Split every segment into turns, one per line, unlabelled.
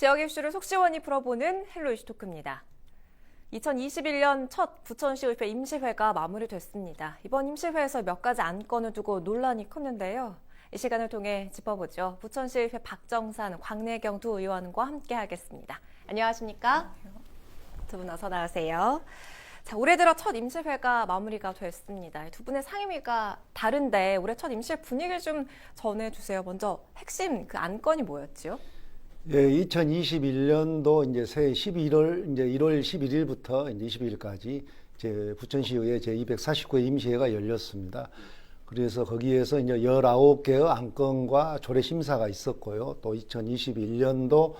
지역 이슈를 속 시원히 풀어보는 헬로 이슈 토크입니다. 2021년 첫 부천시의회 임시회가 마무리됐습니다. 이번 임시회에서 몇 가지 안건을 두고 논란이 컸는데요. 이 시간을 통해 짚어보죠. 부천시의회 박정산, 광내경 두 의원과 함께 하겠습니다. 안녕하십니까? 두 분 어서 나오세요. 자, 올해 들어 첫 임시회가 마무리가 됐습니다. 두 분의 상임위가 다른데 올해 첫 임시회 분위기를 좀 전해주세요. 먼저 핵심 그 안건이 뭐였죠?
예, 2021년도 이제 새해 11월 이제 1월 11일부터 이제 22일까지 이제 부천시의회 제 249회 임시회가 열렸습니다. 그래서 거기에서 이제 19개의 안건과 조례 심사가 있었고요. 또 2021년도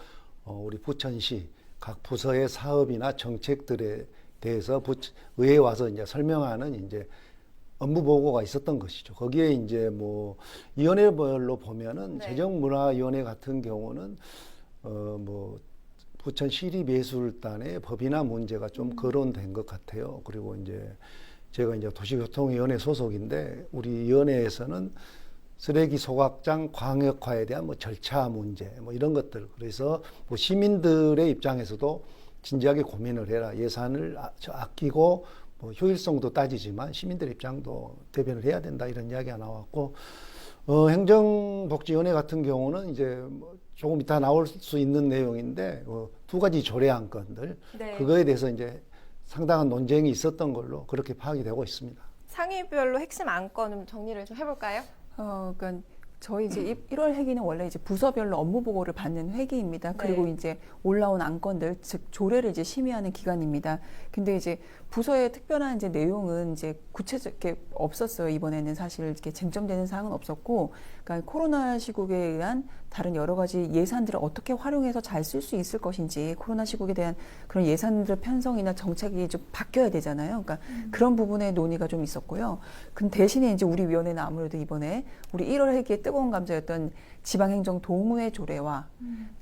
우리 부천시 각 부서의 사업이나 정책들에 대해서 의회에 와서 이제 설명하는 이제 업무 보고가 있었던 것이죠. 거기에 이제 뭐 위원회별로 보면은
네.
재정문화위원회 같은 경우는 뭐 부천 시립예술단의 법인화 문제가 좀 거론된 것 같아요. 그리고 이제 제가 이제 도시교통위원회 소속인데 우리 위원회에서는 쓰레기 소각장 광역화에 대한 뭐 절차 문제 뭐 이런 것들, 그래서 뭐 시민들의 입장에서도 진지하게 고민을 해라, 예산을 아끼고 뭐 효율성도 따지지만 시민들 입장도 대변을 해야 된다, 이런 이야기가 나왔고, 행정복지위원회 같은 경우는 이제 뭐 조금 이따 나올 수 있는 내용인데 두 가지 조례 안건들,
네.
그거에 대해서 이제 상당한 논쟁이 있었던 걸로 그렇게 파악이 되고 있습니다.
상임별로 핵심 안건 좀 정리를 좀 해볼까요?
그러니까 저희 이제 1월 회기는 원래 이제 부서별로 업무 보고를 받는 회기입니다. 그리고
네.
이제 올라온 안건들, 즉 조례를 이제 심의하는 기간입니다. 근데 이제 부서의 특별한 이제 내용은 이제 구체적게 없었어요. 이번에는 사실 이렇게 쟁점되는 사항은 없었고, 그러니까 코로나 시국에 의한 다른 여러 가지 예산들을 어떻게 활용해서 잘 쓸 수 있을 것인지, 코로나 시국에 대한 그런 예산들 편성이나 정책이 좀 바뀌어야 되잖아요. 그러니까 그런 부분의 논의가 좀 있었고요. 근데 대신에 이제 우리 위원회는 아무래도 이번에 우리 1월 회기에 뜨거운 감자였던 지방행정 동의회 조례와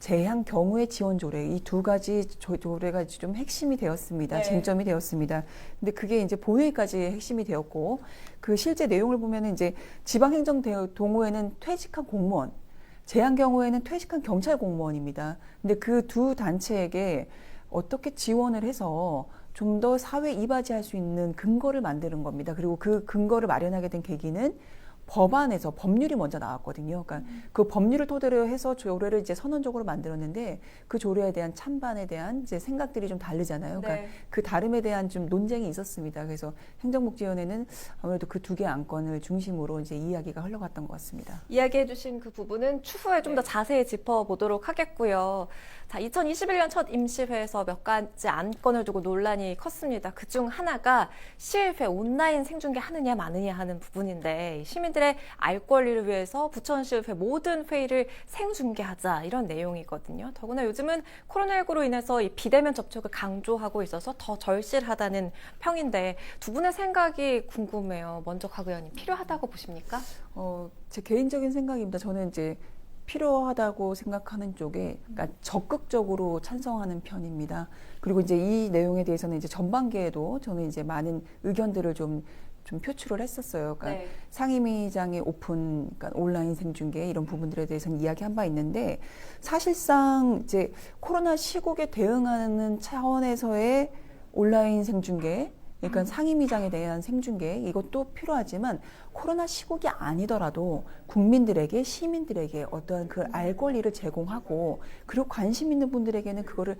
재향 경우의 지원 조례, 이 두 가지 조례가 좀 핵심이 되었습니다.
네.
쟁점이 되었습니다. 근데 그게 이제 본회의까지 핵심이 되었고, 그 실제 내용을 보면은 이제 지방행정 동의회는 퇴직한 공무원, 재향 경우에는 퇴직한 경찰 공무원입니다. 근데 그 두 단체에게 어떻게 지원을 해서 좀 더 사회 이바지할 수 있는 근거를 만드는 겁니다. 그리고 그 근거를 마련하게 된 계기는 법안에서 법률이 먼저 나왔거든요. 그러니까 그 법률을 토대로 해서 조례를 이제 선언적으로 만들었는데, 그 조례에 대한 찬반에 대한 이제 생각들이 좀 다르잖아요. 그러니까
네.
그 다름에 대한 좀 논쟁이 있었습니다. 그래서 행정복지위원회는 아무래도 그 두 개 안건을 중심으로 이제 이야기가 흘러갔던 것 같습니다.
이야기해주신 그 부분은 추후에 좀 더 자세히 짚어보도록 하겠고요. 자, 2021년 첫 임시회에서 몇 가지 안건을 두고 논란이 컸습니다. 그중 하나가 시의회 온라인 생중계 하느냐 마느냐 하는 부분인데, 시민들의 알 권리를 위해서 부천시의회 모든 회의를 생중계하자, 이런 내용이거든요. 더구나 요즘은 코로나19로 인해서 이 비대면 접촉을 강조하고 있어서 더 절실하다는 평인데, 두 분의 생각이 궁금해요. 먼저 곽 의원님, 필요하다고 보십니까?
제 개인적인 생각입니다. 저는 이제 필요하다고 생각하는 쪽에, 그러니까 적극적으로 찬성하는 편입니다. 그리고 이제 이 내용에 대해서는 이제 전반기에도 저는 이제 많은 의견들을 좀 표출을 했었어요. 그러니까
네.
상임위장의 오픈, 그러니까 온라인 생중계 이런 부분들에 대해서는 이야기한 바 있는데, 사실상 이제 코로나 시국에 대응하는 차원에서의 온라인 생중계, 그러니까 상임위장에 대한 생중계, 이것도 필요하지만 코로나 시국이 아니더라도 국민들에게, 시민들에게 어떠한 그 알 권리를 제공하고, 그리고 관심 있는 분들에게는 그거를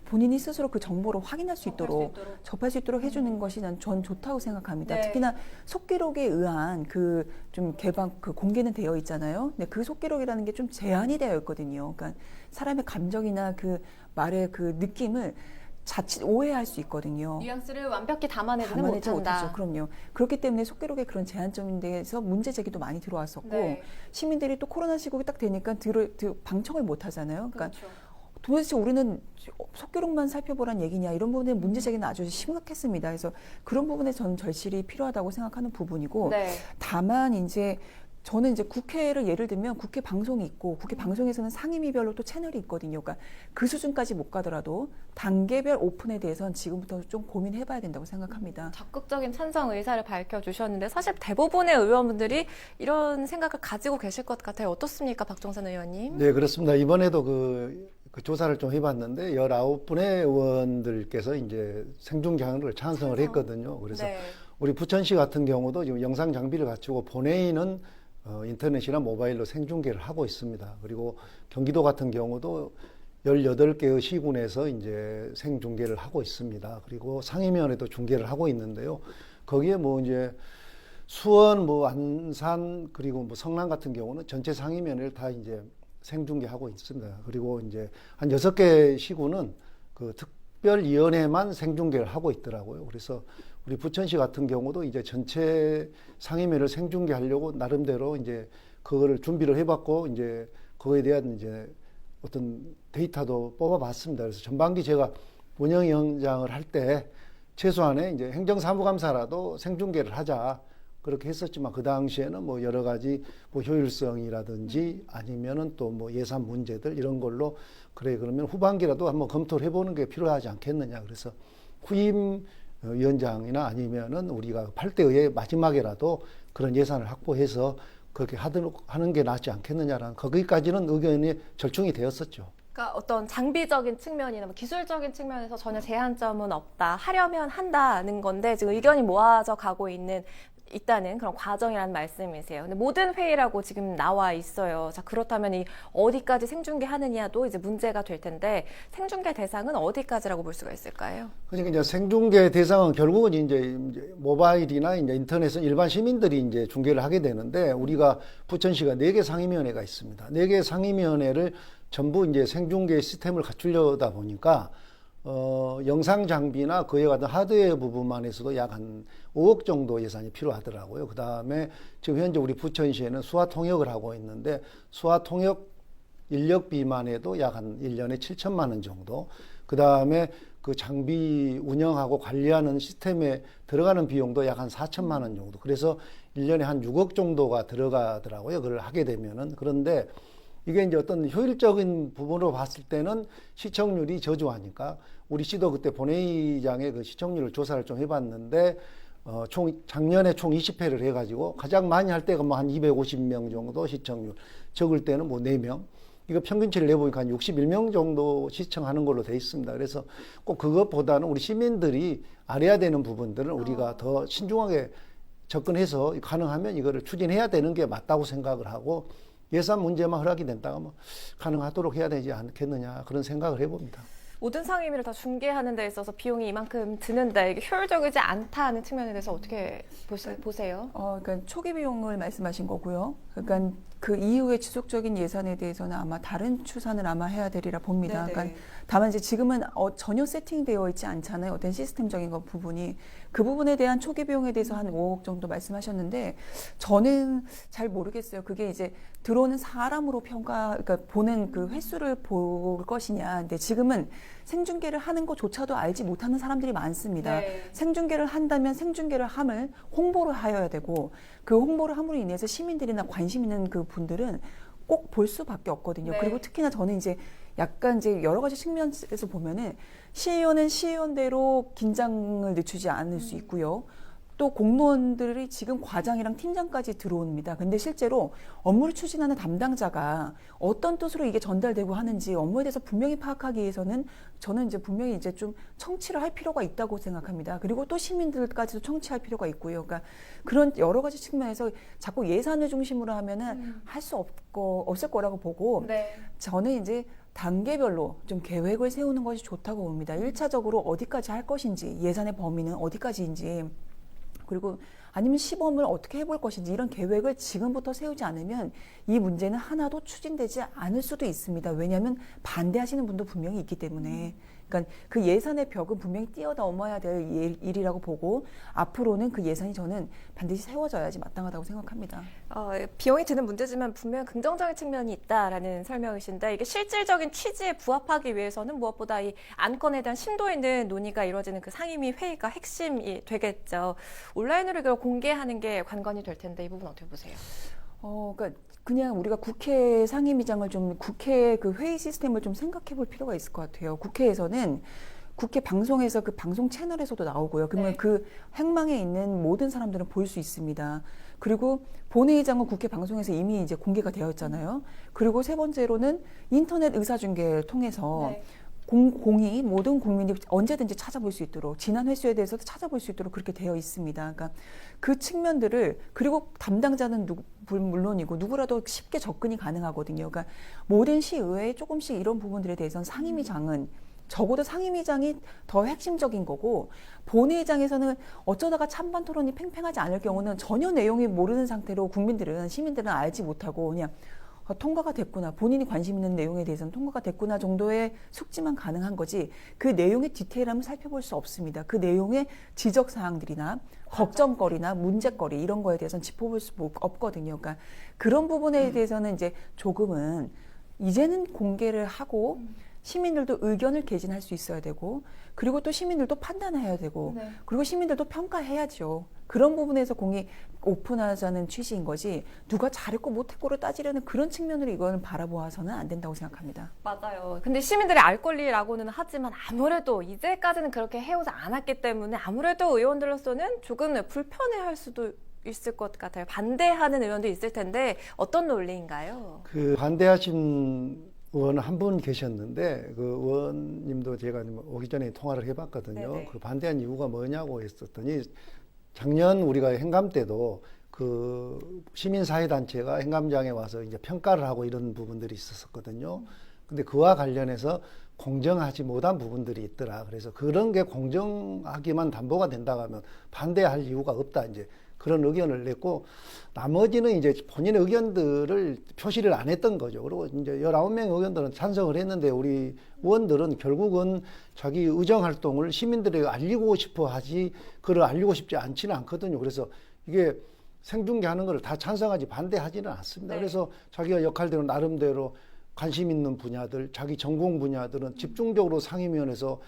본인이 스스로 그 정보를 확인할 수 있도록, 접할 수 있도록 해주는 것이 전 좋다고 생각합니다.
네.
특히나 속기록에 의한 그 좀 그 공개는 되어 있잖아요. 근데 그 속기록이라는 게 좀 제한이 되어 있거든요. 그러니까 사람의 감정이나 그 말의 그 느낌을 자칫 오해할 수 있거든요.
뉘앙스를 완벽히 담아내지는
담아내지
못한다.
못하죠. 그럼요. 그렇기 때문에 속기록의 그런 제한점인 데서 문제 제기도 많이 들어왔었고,
네.
시민들이 또 코로나 시국이 딱 되니까 방청을 못 하잖아요. 그러니까
그렇죠.
도대체 우리는 속기록만 살펴보란 얘기냐, 이런 부분에 문제 제기는 아주 심각했습니다. 그래서 그런 부분에 저는 절실히 필요하다고 생각하는 부분이고,
네.
다만 이제 저는 이제 국회를 예를 들면 국회 방송이 있고, 국회 방송에서는 상임위별로 또 채널이 있거든요. 그러니까 그 수준까지 못 가더라도 단계별 오픈에 대해서는 지금부터 좀 고민해봐야 된다고 생각합니다.
적극적인 찬성 의사를 밝혀주셨는데, 사실 대부분의 의원분들이 이런 생각을 가지고 계실 것 같아요. 어떻습니까, 박정산 의원님?
네, 그렇습니다. 이번에도 그 그 조사를 좀 해봤는데 19분의 의원들께서 이제 생중계를 찬성을 했거든요. 그래서
네.
우리 부천시 같은 경우도 지금 영상 장비를 갖추고 본회의는 인터넷이나 모바일로 생중계를 하고 있습니다. 그리고 경기도 같은 경우도 18개의 시군에서 이제 생중계를 하고 있습니다. 그리고 상임위원회도 중계를 하고 있는데요. 거기에 뭐 이제 수원, 뭐 안산, 그리고 뭐 성남 같은 경우는 전체 상임위원회를 다 이제 생중계하고 있습니다. 그리고 이제 한 6개 시군은 그 특별위원회만 생중계를 하고 있더라고요. 그래서 우리 부천시 같은 경우도 이제 전체 상임위를 생중계하려고 나름대로 이제 그거를 준비를 해봤고 이제 그거에 대한 이제 어떤 데이터도 뽑아봤습니다. 그래서 전반기 제가 운영위원장을 할 때 최소한의 이제 행정사무감사라도 생중계를 하자. 그렇게 했었지만 그 당시에는 뭐 여러 가지 뭐 효율성이라든지 아니면은 또 뭐 예산 문제들 이런 걸로 그래 그러면 후반기라도 한번 검토를 해보는 게 필요하지 않겠느냐. 그래서 후임 위원장이나 아니면은 우리가 8대 의회 마지막에라도 그런 예산을 확보해서 그렇게 하는 게 낫지 않겠느냐라는 거기까지는 의견이 절충이 되었었죠.
그러니까 어떤 장비적인 측면이나 뭐 기술적인 측면에서 전혀 제한점은 없다. 하려면 한다는 건데 지금 의견이 모아져 가고 있다는 그런 과정이라는 말씀이세요. 근데 모든 회의라고 지금 나와 있어요. 자, 그렇다면 이 어디까지 생중계 하느냐도 이제 문제가 될 텐데 생중계 대상은 어디까지라고 볼 수가 있을까요?
그러니까 이제 생중계 대상은 결국은 이제 모바일이나 이제 인터넷은 일반 시민들이 이제 중계를 하게 되는데 우리가 부천시가 4개 상임위원회가 있습니다. 4개 상임위원회를 전부 이제 생중계 시스템을 갖추려다 보니까 영상 장비나 그에 관한 하드웨어 부분만 해서도 약 한 5억 정도 예산이 필요하더라고요. 그 다음에 지금 현재 우리 부천시에는 수화 통역을 하고 있는데 수화 통역 인력비만 해도 약 한 1년에 7천만 원 정도. 그 다음에 그 장비 운영하고 관리하는 시스템에 들어가는 비용도 약 한 4천만 원 정도. 그래서 1년에 한 6억 정도가 들어가더라고요. 그걸 하게 되면은. 그런데 이게 이제 어떤 효율적인 부분으로 봤을 때는 시청률이 저조하니까 우리 시도 그때 본회의장에 그 시청률 조사를 좀 해봤는데 작년에 총 20회를 해가지고 가장 많이 할 때가 뭐 한 250명 정도 시청률, 적을 때는 뭐 4명. 이거 평균치를 내보니까 한 61명 정도 시청하는 걸로 돼 있습니다. 그래서 꼭 그것보다는 우리 시민들이 알아야 되는 부분들은 우리가 더 신중하게 접근해서 가능하면 이거를 추진해야 되는 게 맞다고 생각을 하고 예산 문제만 허락이 된다가 뭐 가능하도록 해야 되지 않겠느냐 그런 생각을 해봅니다.
모든 상임위를 다 중계하는 데 있어서 비용이 이만큼 드는데 이게 효율적이지 않다는 측면에 대해서 어떻게 보세요?
그러니까 초기 비용을 말씀하신 거고요. 그러니까 그 이후에 지속적인 예산에 대해서는 아마 다른 추산을 아마 해야 되리라 봅니다.
네네.
그러니까 다만 이제 지금은 전혀 세팅되어 있지 않잖아요. 어떤 시스템적인 것 부분이 그 부분에 대한 초기 비용에 대해서 한 5억 정도 말씀하셨는데 저는 잘 모르겠어요. 그게 이제 들어오는 사람으로 그러니까 보는 그 횟수를 볼 것이냐. 근데 지금은 생중계를 하는 것조차도 알지 못하는 사람들이 많습니다.
네.
생중계를 한다면 생중계를 함을 홍보를 하여야 되고 그 홍보를 함으로 인해서 시민들이나 관심 있는 그 분들은 꼭 볼 수밖에 없거든요.
네.
그리고 특히나 저는 이제 약간 이제 여러 가지 측면에서 보면은 시의원은 시의원대로 긴장을 늦추지 않을 수 있고요. 또 공무원들이 지금 과장이랑 팀장까지 들어옵니다. 근데 실제로 업무를 추진하는 담당자가 어떤 뜻으로 이게 전달되고 하는지 업무에 대해서 분명히 파악하기 위해서는 저는 이제 분명히 이제 좀 청취를 할 필요가 있다고 생각합니다. 그리고 또 시민들까지도 청취할 필요가 있고요. 그러니까 그런 여러 가지 측면에서 자꾸 예산을 중심으로 하면은 할 수 없을 거라고 보고
네.
저는 이제 단계별로 좀 계획을 세우는 것이 좋다고 봅니다. 1차적으로 어디까지 할 것인지, 예산의 범위는 어디까지인지, 그리고 아니면 시범을 어떻게 해볼 것인지 이런 계획을 지금부터 세우지 않으면 이 문제는 하나도 추진되지 않을 수도 있습니다. 왜냐하면 반대하시는 분도 분명히 있기 때문에. 그러니까 그 예산의 벽은 분명히 뛰어넘어야 될 일이라고 보고 앞으로는 그 예산이 저는 반드시 세워져야지 마땅하다고 생각합니다.
비용이 드는 문제지만 분명 긍정적인 측면이 있다라는 설명이신데 이게 실질적인 취지에 부합하기 위해서는 무엇보다 이 안건에 대한 심도 있는 논의가 이루어지는 그 상임위 회의가 핵심이 되겠죠. 온라인으로 이걸 공개하는 게 관건이 될 텐데 이 부분 어떻게 보세요?
그러니까 그냥 우리가 국회 상임위장을 좀 국회 그 회의 시스템을 좀 생각해 볼 필요가 있을 것 같아요. 국회에서는 국회 방송에서 그 방송 채널에서도 나오고요. 그러면
네.
그 행망에 있는 모든 사람들은 볼 수 있습니다. 그리고 본회의장은 국회 방송에서 이미 이제 공개가 되어 있잖아요. 그리고 세 번째로는 인터넷 의사중계를 통해서
네.
공이 모든 국민이 언제든지 찾아볼 수 있도록 지난 횟수에 대해서도 찾아볼 수 있도록 그렇게 되어 있습니다. 그러니까 그 측면들을 그리고 담당자는 물론이고 누구라도 쉽게 접근이 가능하거든요. 그러니까 모든 시의회에 조금씩 이런 부분들에 대해서는 상임위장은 적어도 상임위장이 더 핵심적인 거고 본회의장에서는 어쩌다가 찬반 토론이 팽팽하지 않을 경우는 전혀 내용이 모르는 상태로 시민들은 알지 못하고 그냥 통과가 됐구나, 본인이 관심 있는 내용에 대해서는 통과가 됐구나 정도의 숙지만 가능한 거지 그 내용의 디테일함을 살펴볼 수 없습니다. 그 내용의 지적사항들이나 걱정거리나 문제거리 이런 거에 대해서는 짚어볼 수 없거든요. 그러니까 그런 부분에 대해서는 이제 조금은 이제는 공개를 하고 시민들도 의견을 개진할 수 있어야 되고 그리고 또 시민들도 판단해야 되고
네.
그리고 시민들도 평가해야죠. 그런 부분에서 공이 오픈하자는 취지인 거지 누가 잘했고 못했고를 따지려는 그런 측면으로 이거는 바라보아서는 안 된다고 생각합니다.
맞아요. 근데 시민들이 알 권리라고는 하지만 아무래도 이제까지는 그렇게 해오지 않았기 때문에 아무래도 의원들로서는 조금 불편해할 수도 있을 것 같아요. 반대하는 의원도 있을 텐데 어떤 논리인가요?
그 반대하신 의원 한 분 계셨는데 그 의원님도 제가 오기 전에 통화를 해봤거든요.
네네.
그 반대한 이유가 뭐냐고 했었더니 작년 우리가 행감 때도 그 시민사회단체가 행감장에 와서 이제 평가를 하고 이런 부분들이 있었거든요. 근데 그와 관련해서 공정하지 못한 부분들이 있더라. 그래서 그런 게 공정하기만 담보가 된다고 하면 반대할 이유가 없다. 이제 그런 의견을 냈고 나머지는 이제 본인의 의견들을 표시를 안 했던 거죠. 그리고 이제 19명 의원들은 찬성을 했는데 우리 의원들은 결국은 자기 의정 활동을 시민들에게 알리고 싶어 하지 그걸 알리고 싶지 않지는 않거든요. 그래서 이게 생중계하는 걸 다 찬성하지 반대하지는 않습니다.
네.
그래서 자기가 역할대로 나름대로 관심 있는 분야들, 자기 전공 분야들은 집중적으로 상임위원회에서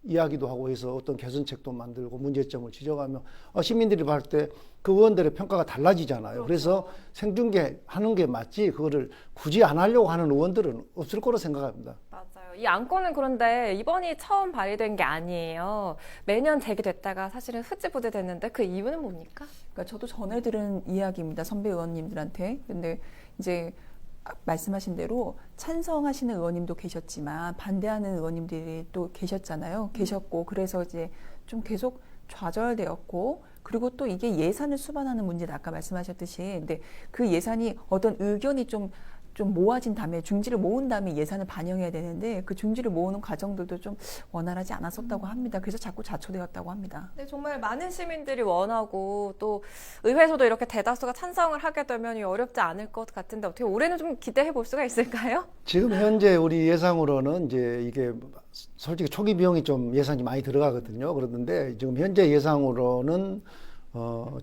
이야기도 하고 해서 어떤 개선책도 만들고 문제점을 지적하며 시민들이 볼 때 그 의원들의 평가가 달라지잖아요.
그렇죠.
그래서 생중계 하는 게 맞지 그거를 굳이 안 하려고 하는 의원들은 없을 거로 생각합니다.
맞아요. 이 안건은 그런데 이번이 처음 발의된 게 아니에요. 매년 제기됐다가 사실은 흐지부지 됐는데 그 이유는 뭡니까?
그러니까 저도 전해 들은 이야기입니다. 선배 의원님들한테. 근데 이제 말씀하신 대로 찬성하시는 의원님도 계셨지만 반대하는 의원님들이 또 계셨잖아요. 계셨고 그래서 이제 좀 계속 좌절되었고 그리고 또 이게 예산을 수반하는 문제다 아까 말씀하셨듯이 근데 그 예산이 어떤 의견이 좀 모아진 다음에 중지를 모은 다음에 예산을 반영해야 되는데 그 중지를 모으는 과정들도 좀 원활하지 않았었다고 합니다. 그래서 자꾸 자초되었다고 합니다.
네, 정말 많은 시민들이 원하고 또 의회에서도 이렇게 대다수가 찬성을 하게 되면 어렵지 않을 것 같은데 어떻게 올해는 좀 기대해 볼 수가 있을까요?
지금 현재 우리 예상으로는 이제 이게 솔직히 초기 비용이 좀 예산이 많이 들어가거든요. 그러는데 지금 현재 예상으로는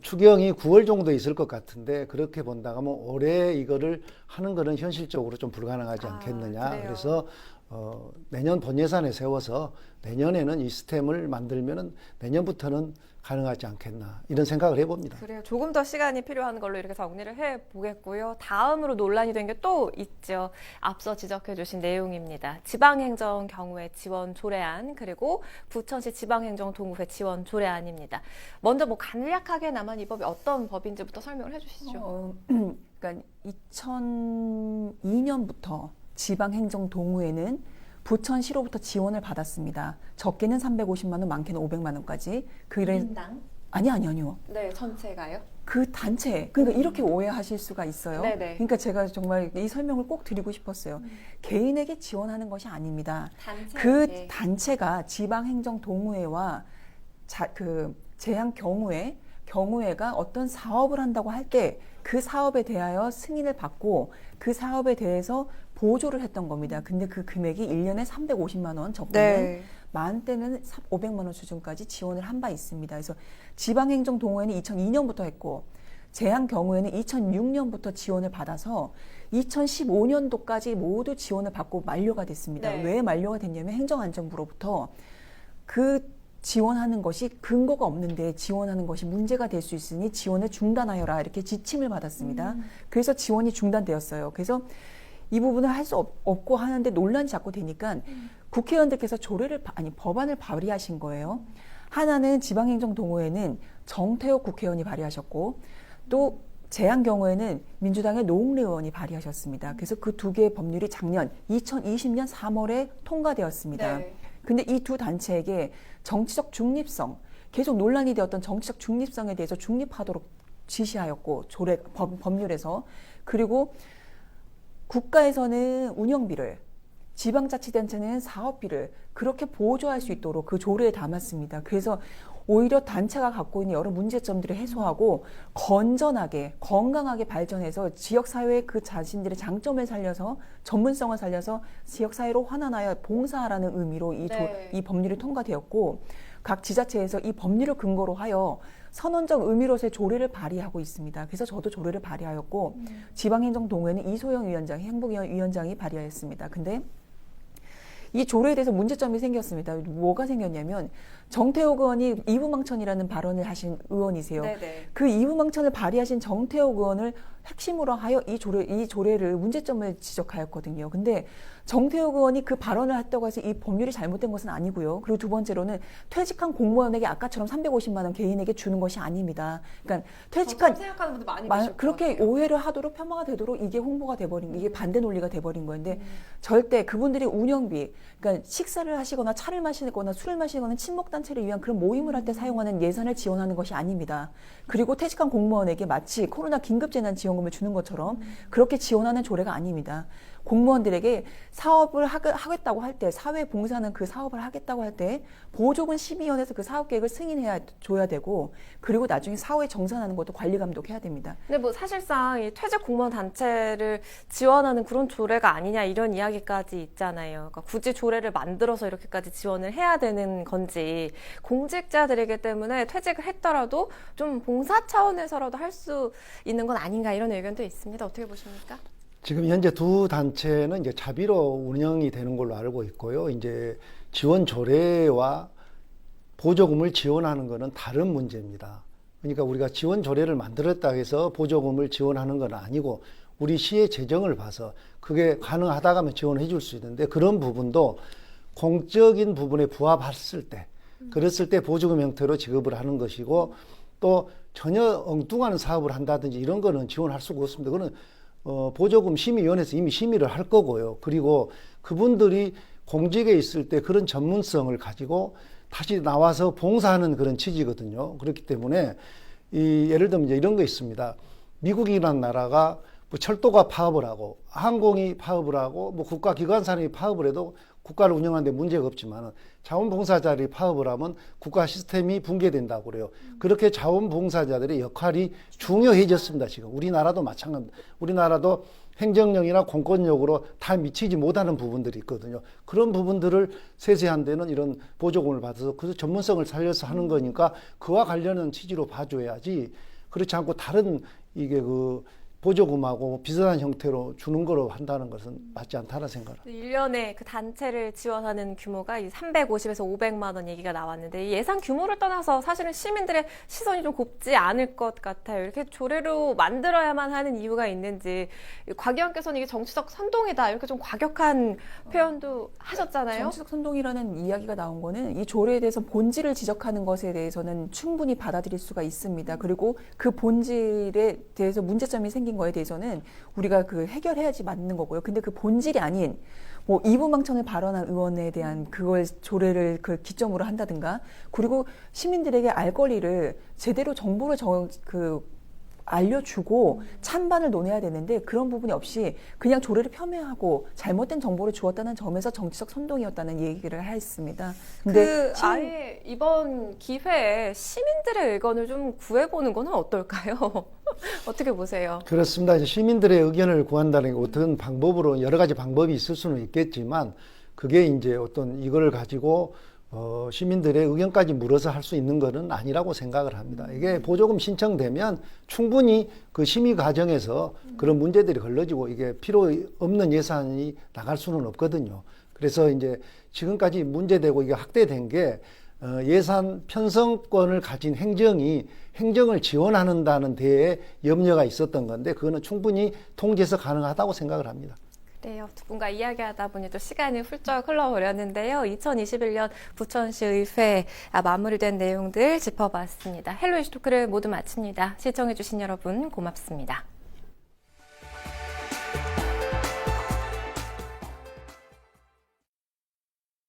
추경이 9월 정도 있을 것 같은데 그렇게 본다면 올해 이거를 하는 거는 현실적으로 좀 불가능하지 않겠느냐.
그래요?
그래서 내년 본 예산에 세워서 내년에는 이 시스템을 만들면은 내년부터는 가능하지 않겠나 이런 생각을 해봅니다.
그래요. 조금 더 시간이 필요한 걸로 이렇게 정리를 해보겠고요. 다음으로 논란이 된 게 또 있죠. 앞서 지적해 주신 내용입니다. 지방행정 경우의 지원 조례안 그리고 부천시 지방행정 동구회 지원 조례안입니다. 먼저 뭐 간략하게나마 이 법이 어떤 법인지부터 설명을 해주시죠.
그러니까 2002년부터 지방행정 동구에는 부천시로부터 지원을 받았습니다. 적게는 350만 원, 많게는 500만 원까지.
인당?
아니요.
네, 전체가요?
그 단체. 그러니까 이렇게 오해하실 수가 있어요.
네네.
그러니까 제가 정말 이 설명을 꼭 드리고 싶었어요. 개인에게 지원하는 것이 아닙니다.
단체.
그 단체가 지방행정 동호회와 그 제한 경우회가 어떤 사업을 한다고 할 때 그 사업에 대하여 승인을 받고 그 사업에 대해서 보조를 했던 겁니다. 근데 그 금액이 1년에 350만 원, 적게는 많은 때는 500만 원 수준까지 지원을 한 바 있습니다. 그래서 지방행정 동호회는 2002년부터 했고 제한 경우에는 2006년부터 지원을 받아서 2015년도까지 모두 지원을 받고 만료가 됐습니다.
네.
왜 만료가 됐냐면 행정안전부로부터 그 지원하는 것이 근거가 없는데 지원하는 것이 문제가 될 수 있으니 지원을 중단하여라 이렇게 지침을 받았습니다. 그래서 지원이 중단되었어요. 그래서 이 부분을 할 수 없고 하는데 논란이 자꾸 되니까 국회의원들께서 법안을 발의하신 거예요. 하나는 지방행정동호회는 정태욱 국회의원이 발의하셨고 또 제한 경우에는 민주당의 노웅래 의원이 발의하셨습니다. 그래서 그 두 개의 법률이 작년 2020년 3월에 통과되었습니다.
네.
근데 이 두 단체에게 정치적 중립성, 계속 논란이 되었던 정치적 중립성에 대해서 중립하도록 지시하였고, 법률에서. 그리고 국가에서는 운영비를, 지방자치단체는 사업비를 그렇게 보조할 수 있도록 그 조례에 담았습니다. 그래서 오히려 단체가 갖고 있는 여러 문제점들을 해소하고 건전하게, 건강하게 발전해서 지역사회의 그 자신들의 장점을 살려서, 전문성을 살려서 지역사회로 환원하여 봉사하라는 의미로
네.
이 법률이 통과되었고, 각 지자체에서 이 법률을 근거로 하여 선언적 의미로서의 조례를 발의하고 있습니다. 그래서 저도 조례를 발의하였고, 지방행정동의회는 이소영 위원장, 행복위원장이 발의하였습니다. 근데 이 조례에 대해서 문제점이 생겼습니다. 뭐가 생겼냐면, 정태욱 의원이 이부망천이라는 발언을 하신 의원이세요.
네네.
그 이부망천을 발의하신 정태욱 의원을 핵심으로 하여 이 조례를 문제점을 지적하였거든요. 근데 정태욱 의원이 그 발언을 했다고 해서 이 법률이 잘못된 것은 아니고요. 그리고 두 번째로는 퇴직한 공무원에게 아까처럼 350만 원 개인에게 주는 것이 아닙니다. 그러니까 퇴직한
생각하는 분들 많이 계실 것
그렇게
같아요.
오해를 하도록, 폄하가 되도록 이게 홍보가 돼버린, 이게 반대 논리가 돼버린 건데, 절대 그분들이 운영비, 그러니까 식사를 하시거나 차를 마시거나 술을 마시거나 친목단체를 위한 그런 모임을 할 때 사용하는 예산을 지원하는 것이 아닙니다. 그리고 퇴직한 공무원에게 마치 코로나 긴급재난지원금을 주는 것처럼 그렇게 지원하는 조례가 아닙니다. 공무원들에게 사업을 하겠다고 할 때, 사회 봉사하는 그 사업을 하겠다고 할 때 보조금 심의위원회에서 그 사업 계획을 줘야 되고, 그리고 나중에 사후에 정산하는 것도 관리 감독해야 됩니다.
근데 뭐 사실상 이 퇴직 공무원 단체를 지원하는 그런 조례가 아니냐 이런 이야기까지 있잖아요. 그러니까 굳이 조례를 만들어서 이렇게까지 지원을 해야 되는 건지, 공직자들이기 때문에 퇴직을 했더라도 좀 봉사 차원에서라도 할 수 있는 건 아닌가 이런 의견도 있습니다. 어떻게 보십니까?
지금 현재 두 단체는 이제 자비로 운영이 되는 걸로 알고 있고요. 이제 지원 조례와 보조금을 지원하는 것은 다른 문제입니다. 그러니까 우리가 지원 조례를 만들었다 해서 보조금을 지원하는 건 아니고, 우리 시의 재정을 봐서 그게 가능하다고 하면 지원해 줄 수 있는데, 그런 부분도 공적인 부분에 부합했을 때, 그랬을 때 보조금 형태로 지급을 하는 것이고, 또 전혀 엉뚱한 사업을 한다든지 이런 거는 지원할 수가 없습니다. 그거는 보조금 심의위원회에서 이미 심의를 할 거고요. 그리고 그분들이 공직에 있을 때 그런 전문성을 가지고 다시 나와서 봉사하는 그런 취지거든요. 그렇기 때문에 예를 들면 이제 이런 거 있습니다. 미국이라는 나라가 뭐 철도가 파업을 하고, 항공이 파업을 하고, 뭐 국가기관사람이 파업을 해도 국가를 운영하는데 문제가 없지만, 자원봉사자들이 파업을 하면 국가 시스템이 붕괴된다고 그래요. 그렇게 자원봉사자들의 역할이 중요해졌습니다. 지금 우리나라도 마찬가지입니다. 우리나라도 행정력이나 공권력으로 다 미치지 못하는 부분들이 있거든요. 그런 부분들을 세세한 데는 이런 보조금을 받아서 그 전문성을 살려서 하는 거니까 그와 관련한 취지로 봐줘야지, 그렇지 않고 다른 이게 그 보조금하고 비슷한 형태로 주는 거로 한다는 것은 맞지 않다는 생각을.
1년에 그 단체를 지원하는 규모가 350에서 500만 원 얘기가 나왔는데, 이 예산 규모를 떠나서 사실은 시민들의 시선이 좀 곱지 않을 것 같아요. 이렇게 조례로 만들어야만 하는 이유가 있는지, 곽 의원께서는 이게 정치적 선동이다 이렇게 좀 과격한 표현도 하셨잖아요.
정치적 선동이라는 이야기가 나온 거는 이 조례에 대해서 본질을 지적하는 것에 대해서는 충분히 받아들일 수가 있습니다. 그리고 그 본질에 대해서 문제점이 생긴 거에 대해서는 우리가 그 해결해야지 맞는 거고요. 근데 그 본질이 아닌 뭐 이부망천을 발언한 의원에 대한 그걸 조례를 그 기점으로 한다든가, 그리고 시민들에게 알 권리를 제대로 정보를 알려주고 찬반을 논해야 되는데, 그런 부분이 없이 그냥 조례를 폄훼하고 잘못된 정보를 주었다는 점에서 정치적 선동이었다는 얘기를 했습니다. 근데
아예 이번 기회에 시민들의 의견을 좀 구해보는 건 어떨까요? 어떻게 보세요?
그렇습니다. 이제 시민들의 의견을 구한다는 게 어떤 방법으로 여러 가지 방법이 있을 수는 있겠지만, 그게 이제 어떤 이거를 가지고 시민들의 의견까지 물어서 할 수 있는 것은 아니라고 생각을 합니다. 이게 보조금 신청되면 충분히 그 심의 과정에서 그런 문제들이 걸러지고 이게 필요 없는 예산이 나갈 수는 없거든요. 그래서 이제 지금까지 문제되고 이게 확대된 게 예산 편성권을 가진 행정이 행정을 지원한다는 데에 염려가 있었던 건데, 그거는 충분히 통제해서 가능하다고 생각을 합니다.
네, 두 분과 이야기하다 보니 또 시간이 훌쩍 흘러버렸는데요. 2021년 부천시의회 마무리된 내용들 짚어봤습니다. 헬로 이슈 토크를 모두 마칩니다. 시청해주신 여러분 고맙습니다.